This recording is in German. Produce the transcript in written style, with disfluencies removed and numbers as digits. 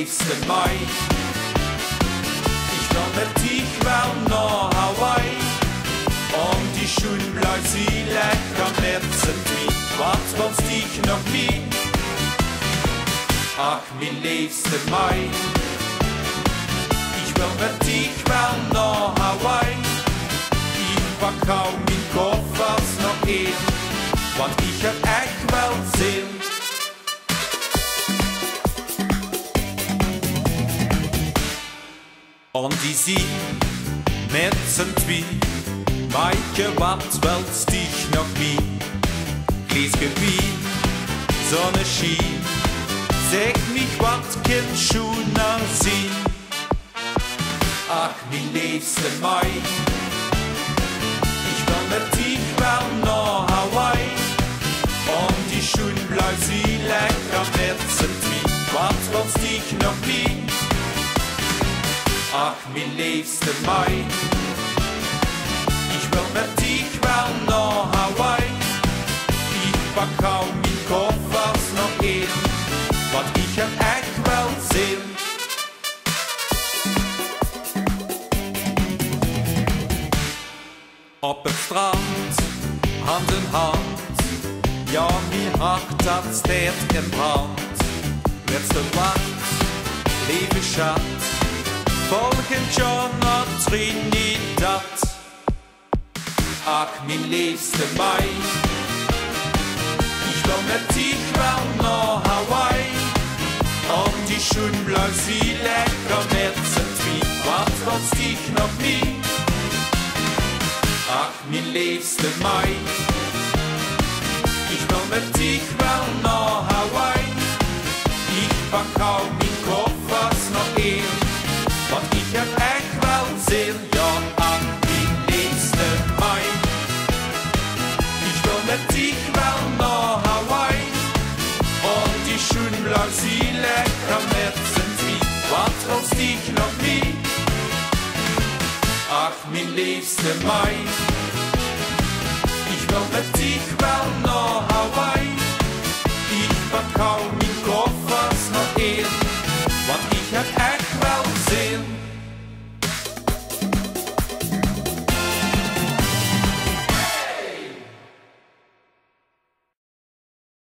liebste Mai. Ich will mit dich wel nach Hawaii. Und die Schuhe bleibt sie lecker netzend wie. Was willst dich noch nie? Ach, mein liebste Mai. Ich will mit dich wel nach Hawaii. Ich verkau mein Koffers noch eben, want ich hab echt wel zin. Und die sie met z'n twee, Maike, wat willst dich noch wie? Gleesgebiet, Sonne schien, sag mich, wat kind schon noch sie. Ach, mein liebste Mai, ich will mit dich wel nach Hawaii. Und die Schuhe bleibt sie lecker mit z'n twee, wat willst dich noch wie? Ach, mein liebste Mai, ich will mit dich wel nach Hawaii. Ich verkau mein Koffers noch eben, wat ich hab echt wel zin. Op het strand, hand in hand, ja, mein Hart dat steht in Brand. Letzte Nacht, liebe Schat, Volken schon nach Trinidad. Ach, mein liebste Mai, ich will mit dich wel nach Hawaii. Und die Schuhe bleibt sie lecker mit z'n twee, wat willst dich noch nie? Ach, mein liebste Mai, ich will mit dich wel nach Hawaii. Ich verkau mein Koffers noch eben, want ich hab echt wel zin. Ja, ach, mein liebste Mai, ich will mit dich wel nach Hawaii. Und die Schuhe bleibt sie lecker mit z'n twee, wat willst dich noch nie? Ach, mein liebste Mai, ich will mit dich wel